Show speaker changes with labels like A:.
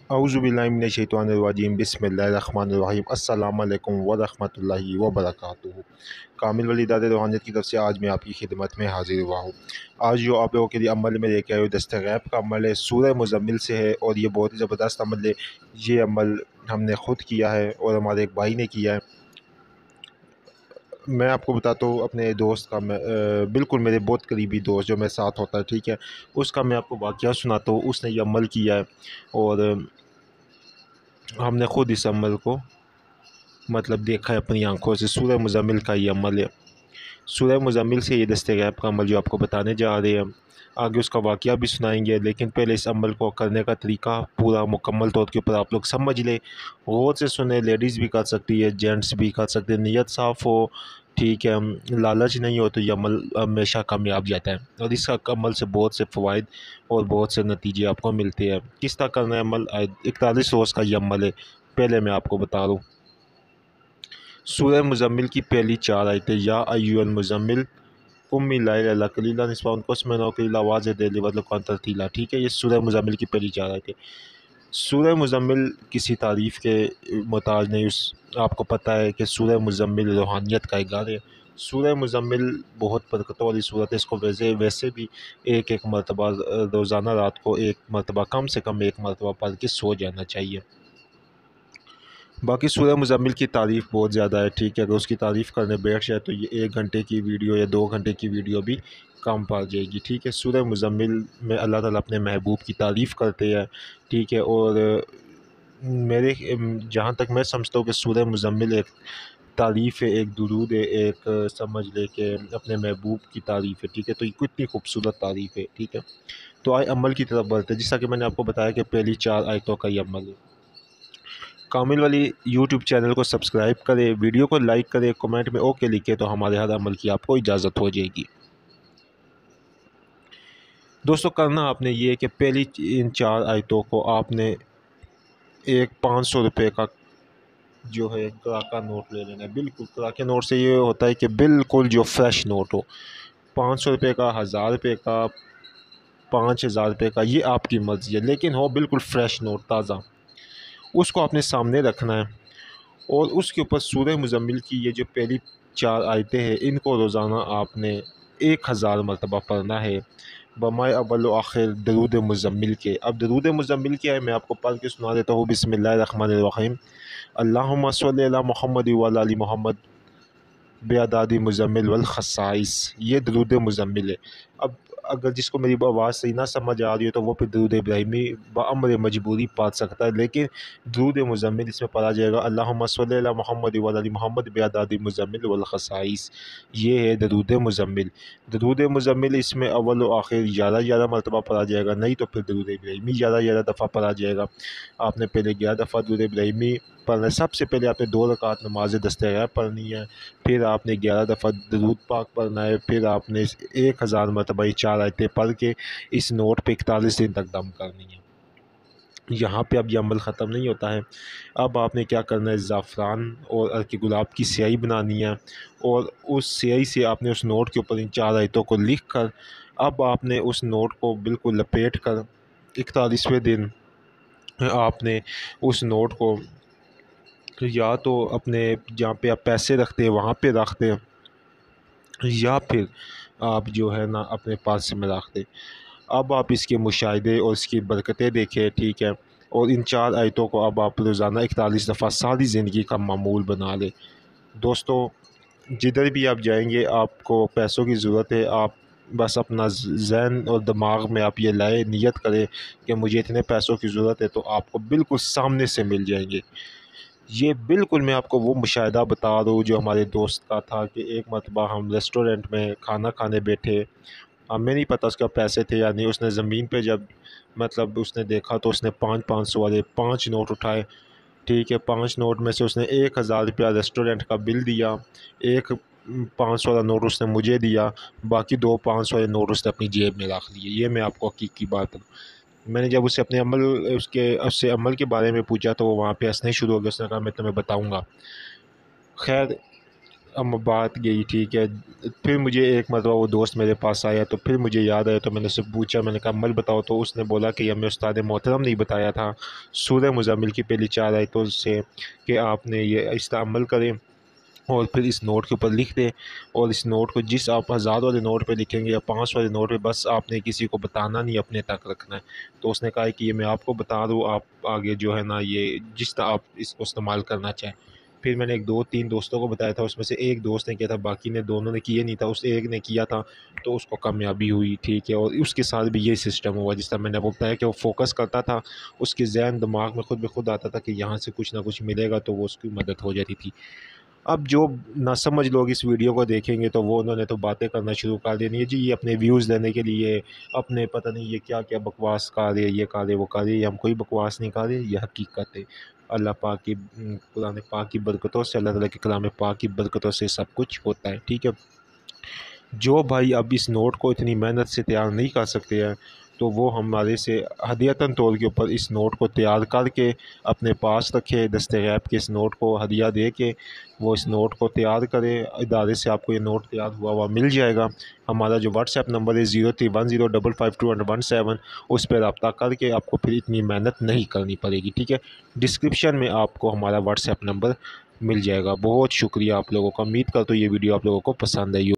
A: औज़ुबिल्लाहिमिनश्शैतानिर्रजीम बिस्मिल्लाहिर्रहमानिर्रहीम अस्सलामु अलैकुम वरहमतुल्लाहि वबरकातुहू। कामिल वली दाद रूहानियत की तरफ से आज मैं आपकी खिदमत में हाजिर हुआ हूँ। आज जो आप लोगों के लिए अमल में लेके आए दस्ते गैब का अमल है, सूरह मुज़म्मिल से है और ये बहुत ही ज़बरदस्त अमल है। ये अमल हमने ख़ुद किया है और हमारे एक भाई ने किया है। मैं आपको बताता हूँ अपने दोस्त का, बिल्कुल मेरे बहुत करीबी दोस्त जो मेरे साथ होता है, ठीक है, उसका मैं आपको वाक़या सुनाता हूँ। उसने ये अमल किया है और हमने ख़ुद इस अमल को देखा है अपनी आंखों से। सूरह मुज़म्मिल का ये अमल है। सूरह मुज़म्मिल से ये दस्ते गैब का अमल जो आपको बताने जा रहे हैं, आगे उसका वाक़या भी सुनाएंगे, लेकिन पहले इस अमल को करने का तरीका पूरा मुकम्मल तौर के ऊपर आप लोग समझ लें, गौर से सुने। लेडीज़ भी कर सकती है, जेंट्स भी कर सकते हैं, नीयत साफ़ हो, ठीक है, लालच नहीं हो, तो ये अमल हमेशा कामयाब जाता है और इस अमल से बहुत से फ़वाइद और बहुत से नतीजे आपको मिलते हैं। किस तरह करना है अमल? 41 रोज़ का ये अमल है। पहले मैं आपको बता दूँ, सूरह मुज़म्मिल की पहली 4 आयतें, या अय्युहल मुज़म्मिल कुम लैल इल्ला कलीला निस्फ़हु औ इंक़ुस मिनहु क़लीला व ज़िद अलैहि वरत्तिल तरतीला। ठीक है, ये सूरह मुज़म्मिल की पहली 4 आयतें। सूरह मुज़म्मिल किसी तारीफ़ के मोहताज नहीं। आपको पता है कि सूरह मुज़म्मिल रूहानियत का एक घर है। सूरह मुज़म्मिल बहुत बरकतों वाली सूरत है। इसको वैसे भी एक मरतबा रोज़ाना रात को एक मरतबा, कम से कम एक मरतबा पढ़ के सो जाना चाहिए। बाकी सूरह मुज़म्मिल की तारीफ़ बहुत ज़्यादा है, ठीक है। अगर उसकी तारीफ़ करने बैठ जाए तो ये 1 घंटे की वीडियो या 2 घंटे की वीडियो भी कम पड़ जाएगी, ठीक है। सूरह मुज़म्मिल में अल्लाह ताला अपने महबूब की तारीफ़ करते हैं, ठीक है। और मेरे जहाँ तक मैं समझता हूँ कि सूरह मुज़म्मिल एक तारीफ़ है, एक दुरूद है, एक समझ ले कि अपने महबूब की तारीफ़ है, ठीक है। तो ये कितनी खूबसूरत तारीफ़ है, ठीक है। तो आए अमल की तरफ बढ़ते हैं। जैसा कि मैंने आपको बताया कि पहली 4 आयतों का ये अमल है। कामिल वाली यूट्यूब चैनल को सब्सक्राइब करें, वीडियो को लाइक करें, कमेंट में ओके लिखें, तो हमारे हर अमल की आपको इजाज़त हो जाएगी। दोस्तों, करना आपने ये है कि पहली इन 4 आयतों को आपने एक 500 रुपये का जो है क्राका नोट ले लेना है। बिल्कुल क्राके नोट से ये होता है कि बिल्कुल जो फ्रेश नोट हो, 500 रुपये का, 1000 रुपये का, 5000 रुपये का, ये आपकी मर्ज़ी है, लेकिन हो बिल्कुल फ्रेश नोट, ताज़ा। उसको आपने सामने रखना है और उसके ऊपर सूरह मुज़म्मिल की ये जो पहली 4 आयतें हैं, इनको रोज़ाना आपने 1000 मरतबा पढ़ना है, बमाए अव्वल व आखिर दरूद मुज़म्मिल के। अब दरूद मुज़म्मिल क्या है, मैं आपको पढ़ के सुना देता हूँ। बिस्मिल्लाहिर्रहमानिर्रहीम। अल्लाहुम्मा सल्लि अला मुहम्मद व अला आलि मुहम्मद बेअदादी मुज़म्मिल वल खसाइस। ये दरूद मुज़म्मिल है। अब अगर जिसको मेरी आवाज़ सही ना समझ आ रही हो तो वो फिर दरूद इब्राहिमी बअम्र मजबूरी पढ़ सकता है, लेकिन दरूद मुज़म्मिल इसमें पढ़ा जाएगा अल्लाहुम्मा सल्लि अला मुहम्मद व अला आलि मुहम्मद बेअदादी मुज़म्मिल वल खसाइस। ये है दरूद मुज़म्मिल। दरूद मुज़म्मिल इसमें अव्वल व आखिर 11 मरतबा पढ़ा जाएगा, नहीं तो फिर दरूद इब्राहिमी 11 दफ़ा पढ़ा जाएगा। आपने पहले 11 दफ़ा दरूद इब्राहिमी पढ़ना है। सबसे पहले आपने 2 रकात नमाज दस्ते गैब पढ़नी है, फिर आपने 11 दफ़ा दरूद पाक पढ़ना है, फिर आपने 1000 मरतबा ये 4 आयतें पढ़ के इस नोट पे 41 दिन तक दम करनी है। यहाँ पे अब ये अमल ख़त्म नहीं होता है। अब आपने क्या करना है, ज़ाफ़रान और अर्क गुलाब की स्याही बनानी है और उस स्याही से आपने उस नोट के ऊपर इन 4 आयतों को लिख कर, अब आपने उस नोट को बिल्कुल लपेट कर 41वें दिन आपने उस नोट को या तो अपने जहाँ पे आप पैसे रखते हैं वहाँ पे रख दें, या फिर आप जो है ना अपने पास में रख दें। अब आप इसके मुशाहिदे और इसकी बरकतें देखें, ठीक है। और इन 4 आयतों को अब आप रोज़ाना 41 दफ़ा सारी ज़िंदगी का मामूल बना लें। दोस्तों, जिधर भी आप जाएंगे आपको पैसों की ज़रूरत है, आप बस अपना ज़हन और दिमाग में आप ये लाए, नियत करें कि मुझे इतने पैसों की ज़रूरत है, तो आपको बिल्कुल सामने से मिल जाएंगे। ये बिल्कुल मैं आपको वो मुशाहिदा बता रहा हूँ जो हमारे दोस्त का था कि एक मरतबा हम रेस्टोरेंट में खाना खाने बैठे, हमें नहीं पता उसके पैसे थे या नहीं। उसने ज़मीन पे जब उसने देखा तो उसने 500 वाले 5 नोट उठाए, ठीक है। 5 नोट में से उसने 1000 रुपया रेस्टोरेंट का बिल दिया, एक 500 वाला नोट उसने मुझे दिया, बाकी 2 500 वाले नोट उसने अपनी जेब में रख लिए। ये मैं आपको हकीकी बात है। मैंने जब उससे अपने उससे अमल के बारे में पूछा तो वो वहाँ पे हंसने शुरू हो गया। उसने कहा मैं तुम्हें बताऊँगा। खैर, اب بات گئی ٹھیک ہے۔ پھر مجھے ایک مرتبہ وہ دوست میرے پاس آیا تو پھر مجھے یاد آیا تو میں نے اس سے پوچھا، میں نے کہا عمل بتاؤ، تو اس نے بولا کہ ہمیں استاد محترم نہیں بتایا تھا سورہ مزمل کی پہلی 4 آیتوں سے کہ آپ نے یہ اس کا عمل کریں اور پھر اس نوٹ کے اوپر لکھ دیں، اور اس نوٹ کو جس آپ 1000 والے نوٹ پہ لکھیں گے یا 500 والے نوٹ پہ، بس آپ نے کسی کو بتانا نہیں، اپنے تک رکھنا ہے۔ تو اس نے کہا کہ یہ میں آپ کو بتا دوں، آپ آگے جو ہے نا یہ جس طرح آپ اس کو استعمال کرنا چاہیں۔ پھر میں نے 2-3 دوستوں کو بتایا تھا، اس میں سے ایک دوست نے کیا تھا، باقی نے دونوں نے کیے نہیں تھا، اس ایک نے کیا تھا تو اس کو کامیابی ہوئی ٹھیک ہے۔ اور اس کے ساتھ بھی یہی سسٹم ہوا جس طرح میں نے آپ کو بتایا کہ وہ فوکس کرتا تھا، اس کے ذہن دماغ میں خود بخود آتا تھا کہ یہاں سے کچھ نہ کچھ ملے گا، تو وہ اس کی مدد ہو جاتی تھی۔ اب جو نہ سمجھ لوگ اس ویڈیو کو دیکھیں گے تو وہ انہوں نے تو باتیں کرنا شروع کر دینی ہے جی، یہ اپنے ویوز لینے کے لیے، اپنے پتہ نہیں یہ کیا کیا بکواس کر رہے، یہ کر رہے وہ کر رہے، یہ ہم کوئی بکواس نہیں کر رہے، یہ حقیقت ہے۔ اللہ پاک کی قرآن پاک کی برکتوں سے، اللہ تعالیٰ کے کلام پاک کی برکتوں سے سب کچھ ہوتا ہے ٹھیک ہے۔ جو بھائی اب اس نوٹ کو اتنی محنت سے تیار نہیں کر سکتے ہیں تو وہ ہمارے سے ہدیتاً طور کے اوپر اس نوٹ کو تیار کر کے اپنے پاس رکھے، دست غیب کے اس نوٹ کو ہدیہ دے کے وہ اس نوٹ کو تیار کرے، ادارے سے آپ کو یہ نوٹ تیار ہوا ہوا مل جائے گا۔ ہمارا جو واٹس ایپ نمبر ہے 0310552217، اس پہ رابطہ کر کے آپ کو پھر اتنی محنت نہیں کرنی پڑے گی ٹھیک ہے۔ ڈسکرپشن میں آپ کو ہمارا واٹس ایپ نمبر مل جائے گا۔ بہت شکریہ آپ لوگوں کا، امید کرتا ہوں یہ ویڈیو آپ لوگوں کو پسند آئی ہو۔